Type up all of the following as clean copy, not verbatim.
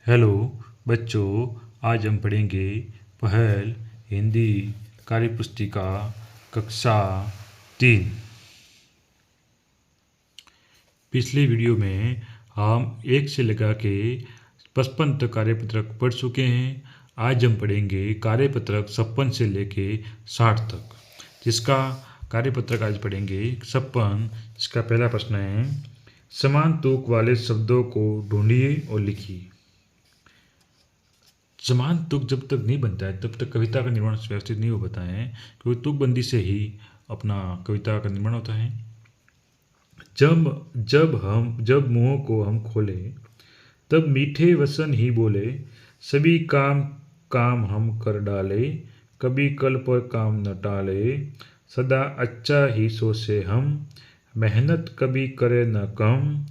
Hello बच्चों, आज हम पढ़ेंगे पहल हिंदी कार्यपुस्तिका कक्षा 3। पिछले वीडियो में हम 1 से लगा के 55 तक कार्यपत्रक पढ़ चुके हैं। आज हम पढ़ेंगे कार्यपत्रक 56 से लेके 60 तक, जिसका कार्यपत्रक आज पढ़ेंगे 56। इसका पहला प्रश्न है, समान तुक वाले शब्दों को ढूंढिए और लिखिए। समान तुक जब तक नहीं बनता है तब तक कविता का निर्माण व्यवस्थित नहीं हो पाता है, क्योंकि तुकबंदी से ही अपना कविता का निर्माण होता है। जब मुंह को हम खोले तब मीठे वचन ही बोले, सभी काम काम हम कर डाले, कभी कल पर काम न टाले, सदा अच्छा ही सोचे हम, मेहनत कभी करे न कम,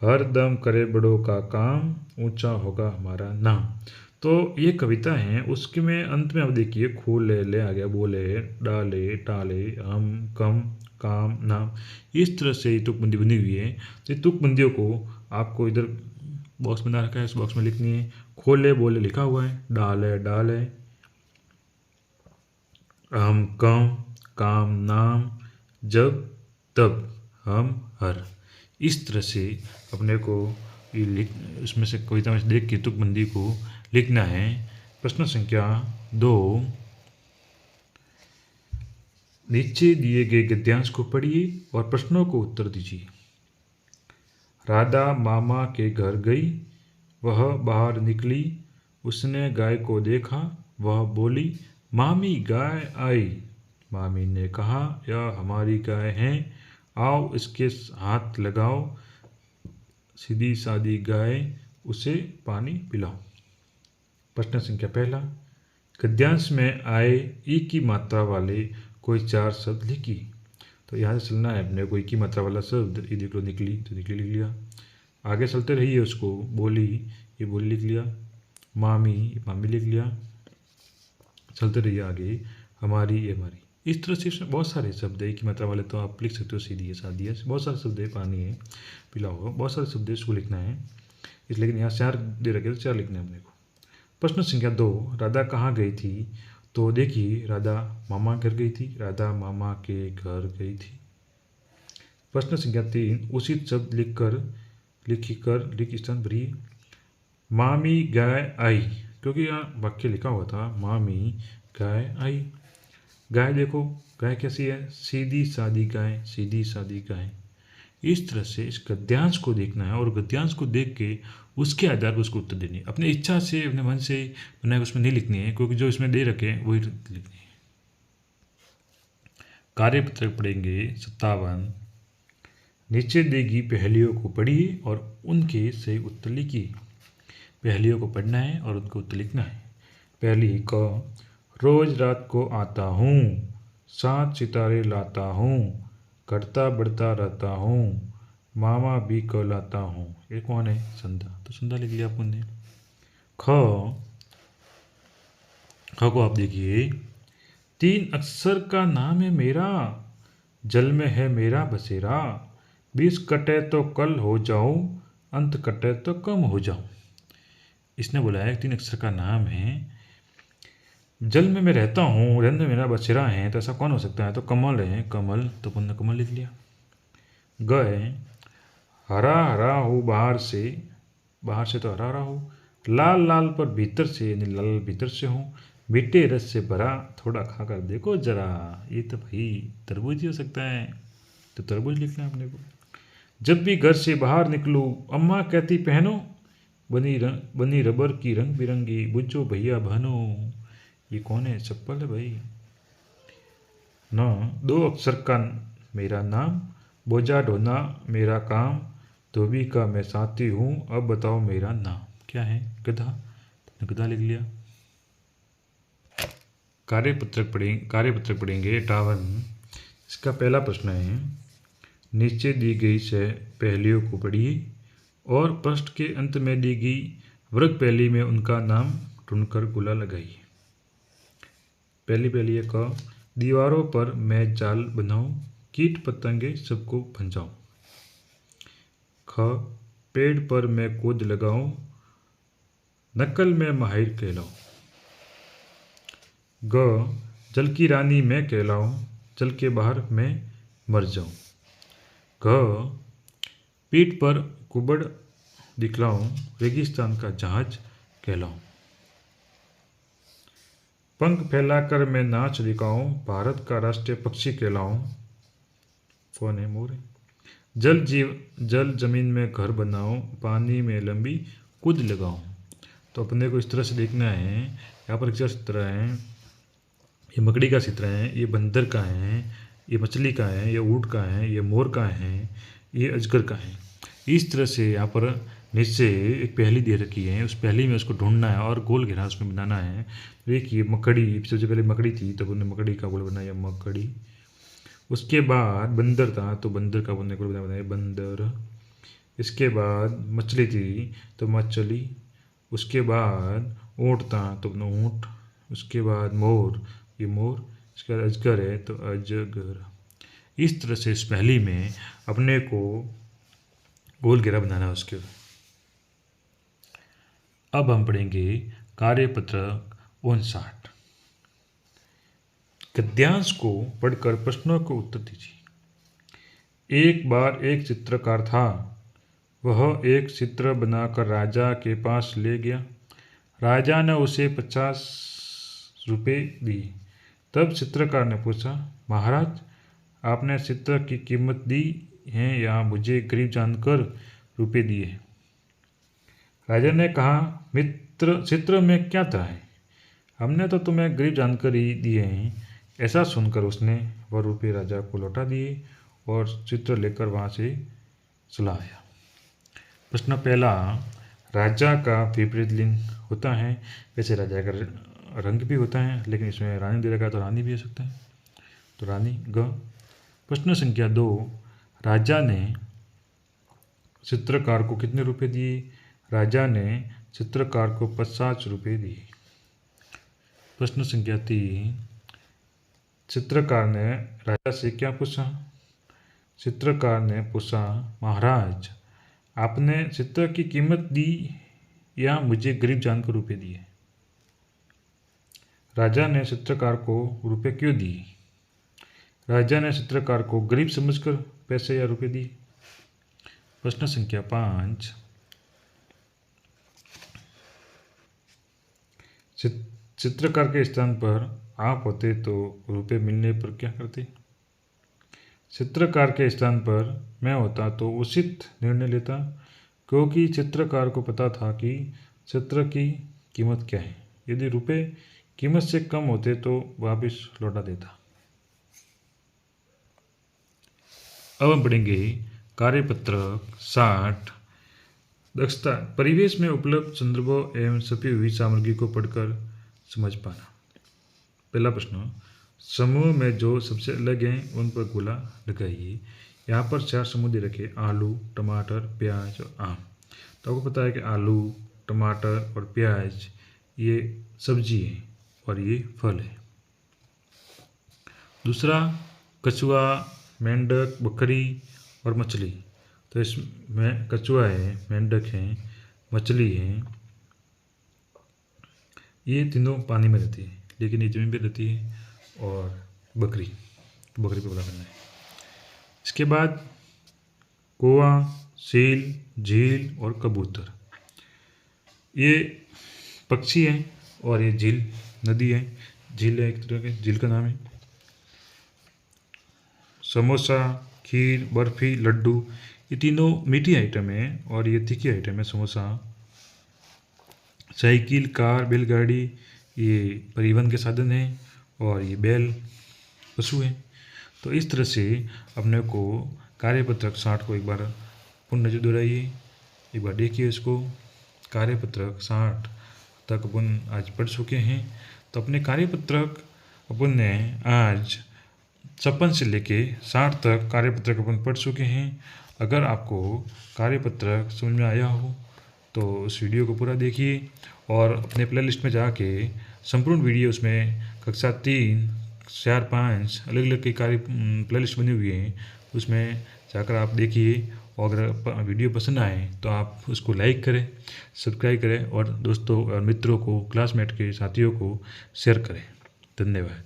हर दम करे बड़ों का काम, ऊंचा होगा हमारा नाम। तो ये कविता है, उसके में अंत में आप देखिए खोले ले आ गया, बोले डाले टाले हम कम काम नाम, इस तरह से ये तुकबंदी बनी हुई है। तो ये तुकबंदियों को आपको इधर बॉक्स बना रखा है, इस बॉक्स में लिखनी है। खोले बोले लिखा हुआ है, डाले डाले हम कम काम नाम, जब तब हम हर। इस तरह से अपने को ये लिख उसमें से कविता में से देख के तुकबंदी को लिखना है। प्रश्न संख्या 2, नीचे दिए गए गद्यांश को पढ़िए और प्रश्नों को उत्तर दीजिए। राधा मामा के घर गई, वह बाहर निकली, उसने गाय को देखा, वह बोली, मामी गाय आई। मामी ने कहा, यह हमारी गाय है, आओ इसके हाथ लगाओ, सीधी सादी गाय, उसे पानी पिलाओ। प्रश्न संख्या पहला, गद्यांश में आए ई की मात्रा वाले कोई 4 शब्द लिखिए। तो यहाँ से चलना है अपने को, ई की मात्रा वाला शब्द, ये देख लो निकली, तो निकली लिख लिया। आगे चलते रहिए, उसको बोली, ये बोली लिख लिया। मामी, ये मामी लिख लिया। चलते रहिए आगे, हमारी, ये हमारी। इस तरह से इसमें बहुत सारे शब्द है, ई की मात्रा वाले तो आप लिख सकते हो, सीधी है सादी है, बहुत सारे शब्द है, पानी है पिला होगा, बहुत सारे शब्द है, इसको लिखना है। इसलिए लेकिन यहाँ 4 दे रखे तो 4 लिखना है अपने को। प्रश्न संख्या 2, राधा कहाँ गई थी। तो देखिए, राधा मामा घर गई थी, राधा मामा के घर गई थी। प्रश्न संख्या 3, उचित शब्द लिख स्थान भरिए। मामी गाय आई, क्योंकि यहाँ वाक्य लिखा हुआ था मामी गाय आई। गाय देखो, गाय कैसी है, सीधी सादी गाय, सीधी सादी गाय। इस तरह से इस गद्यांश को देखना है और गद्यांश को देख के उसके आधार पर उसको उत्तर देनी है। अपनी इच्छा से, अपने मन से बनाए उसमें नहीं लिखनी है, क्योंकि जो इसमें दे रखे हैं वही लिखनी है। कार्यपत्रक पढ़ेंगे 57। नीचे देगी पहेलियों को पढ़िए और उनके सही उत्तर लिखिए। पहेलियों को पढ़ना है और उनको उत्तर लिखना है। पहली क, रोज रात को आता हूँ, 7 सितारे लाता हूँ, घटता बढ़ता रहता हूँ, मामा भी कहलाता हूँ। ये कौन है, संध्या। तो संध्या लिख लिया अपन ने। ख को आप देखिए, 3 अक्षर का नाम है मेरा, जल में है मेरा बसेरा, 20 कटे तो कल हो जाऊं, अंत कटे तो कम हो जाऊं। इसने बोला है 3 अक्षर का नाम है, जल में मैं रहता हूँ, रंग में मेरा बसेरा है, तो ऐसा कौन हो सकता है। तो कमल है, कमल, तो अपन ने कमल लिख लिया। गए, हरा हरा हो बाहर से तो हरा हरा हो, लाल लाल पर भीतर से, यानी लाल भीतर से हूँ, मीठे रस से भरा, थोड़ा खाकर देखो जरा। ये तो भाई तरबूज ही हो सकता है, तो तरबूज लिखना है अपने को। जब भी घर से बाहर निकलूँ, अम्मा कहती पहनो, बनी रबर की रंग बिरंगी, बुझो भैया बहनों। ये कौन है, चप्पल है भाई। 9, 2 अक्षर का मेरा नाम, बोझा ढोना मेरा काम, धोबी का मैं साथी हूँ, अब बताओ मेरा नाम। क्या है, गधा। गधा लिख लिया। कार्यपत्रक पढ़ेंगे 58। इसका पहला प्रश्न है, नीचे दी गई से पहेलियों को पढ़िए और पृष्ठ के अंत में दी गई वर्ग पहेली में उनका नाम ढूंढकर गोला लगाइए। पहली पहेली है क, दीवारों पर मैं जाल बनाऊं, कीट पतंगे सबको फंसाऊं। ख, पेड़ पर मैं कूद लगाऊं, नकल में माहिर कहलाऊं। ग जल की रानी मैं कहलाऊं, जल के बाहर मैं मर जाऊं। घ पीठ पर कुबड़ दिखलाऊं, रेगिस्तान का जहाज कहलाऊं। पंख फैलाकर मैं नाच दिखाऊं, भारत का राष्ट्रीय पक्षी कहलाऊं। फोन है मोर। जल जमीन में घर बनाऊं, पानी में लंबी कूद लगाऊं। तो अपने को इस तरह से देखना है। यहाँ पर क्या चित्र है, ये मकड़ी का चित्र है, ये बंदर का है, ये मछली का है, ये ऊँट का है, ये मोर का है, ये अजगर का है। इस तरह से यहाँ पर नीचे एक पहेली दे रखी है, उस पहेली में उसको ढूंढना है और गोल घेरा उसमें बनाना है। देखिए मकड़ी, सबसे पहले मकड़ी थी तब उन्होंने मकड़ी का गोल बनाया मकड़ी। उसके बाद बंदर था तो बंदर का गोल बनाया बंदर। इसके बाद मछली थी तो मछली। उसके बाद ऊँट था तो ऊँट। उसके बाद मोर, ये मोर। इसके बाद अजगर है तो अजगर। इस तरह से इस पहेली में अपने को गोल घेरा बनाना है उसके। अब हम पढ़ेंगे कार्यपत्रक 59। गद्यांश को पढ़कर प्रश्नों को उत्तर दीजिए। एक बार एक चित्रकार था, वह एक चित्र बनाकर राजा के पास ले गया। राजा ने उसे 50 रुपये दिए। तब चित्रकार ने पूछा, महाराज आपने चित्र की कीमत दी है या मुझे गरीब जानकर रुपये दिए? राजा ने कहा, मित्र चित्र में क्या था है, हमने तो तुम्हें गरीब जानकर ही दिए हैं। ऐसा सुनकर उसने वह रुपये राजा को लौटा दिए और चित्र लेकर वहाँ से चला आया। प्रश्न पहला, राजा का विपरीत लिंग होता है। वैसे राजा का रंग भी होता है, लेकिन इसमें रानी दे रखा है तो रानी भी हो सकता है, तो रानी ग। प्रश्न संख्या 2, राजा ने चित्रकार को कितने रुपए दिए? राजा ने चित्रकार को 50 रुपये दिए। प्रश्न संख्या 3, चित्रकार ने राजा से क्या पूछा? चित्रकार ने पूछा, महाराज आपने चित्र की कीमत दी या मुझे गरीब जानकर रुपये दिए? राजा ने चित्रकार को रुपये क्यों दिए? राजा ने चित्रकार को गरीब समझकर पैसे या रुपये दिए। प्रश्न संख्या 5, चित्रकार के स्थान पर आप होते तो रुपये मिलने पर क्या करते? चित्रकार के स्थान पर मैं होता तो उचित निर्णय लेता, क्योंकि चित्रकार को पता था कि चित्र की कीमत क्या है। यदि रुपये कीमत से कम होते तो वापस लौटा देता। अब हम पढ़ेंगे कार्यपत्रक 60। दक्षता, परिवेश में उपलब्ध संदर्भों एवं छपी हुई सामग्री को पढ़कर समझ पाना। पहला प्रश्न, समूह में जो सबसे अलग हैं उन पर गोला लगाइए। यहाँ पर 4 समूह दे रखे, आलू, टमाटर, प्याज और आम। तो आपको पता है कि आलू, टमाटर और प्याज ये सब्जी है और ये फल है। दूसरा, कछुआ, मेंढक, बकरी और मछली। तो इसमें कछुआ है, मेंढक है, मछली है, ये तीनों पानी में रहती है, लेकिन ये जमीन पे रहती है। और बकरी पे बड़ा करना है। इसके बाद कौवा, सील, झील और कबूतर, ये पक्षी हैं और ये झील नदी है। झील है एक तरह के, झील का नाम है। समोसा, खीर, बर्फी, लड्डू, ये तीनों मीठी आइटम है और ये तीखी आइटम है। समोसा, साइकिल, कार, बैलगाड़ी, ये परिवहन के साधन हैं और ये बैल पशु हैं। तो इस तरह से अपने को कार्यपत्रक 60 को एक बार पुनः नजर दोहराइए, एक बार देखिए इसको। कार्यपत्रक 60 तक अपन आज पढ़ चुके हैं। तो अपने कार्यपत्रक अपन ने आज 56 से लेके 60 तक कार्यपत्रक अपन पढ़ चुके हैं। अगर आपको कार्यपत्रक समझ में आया हो तो उस वीडियो को पूरा देखिए और अपने प्लेलिस्ट में जाके संपूर्ण वीडियो, उसमें कक्षा 3, 4, 5 अलग अलग की कार्य प्लेलिस्ट बनी हुई है, उसमें जाकर आप देखिए और अगर वीडियो पसंद आए तो आप उसको लाइक करें, सब्सक्राइब करें और दोस्तों और मित्रों को, क्लासमेट के साथियों को शेयर करें। धन्यवाद।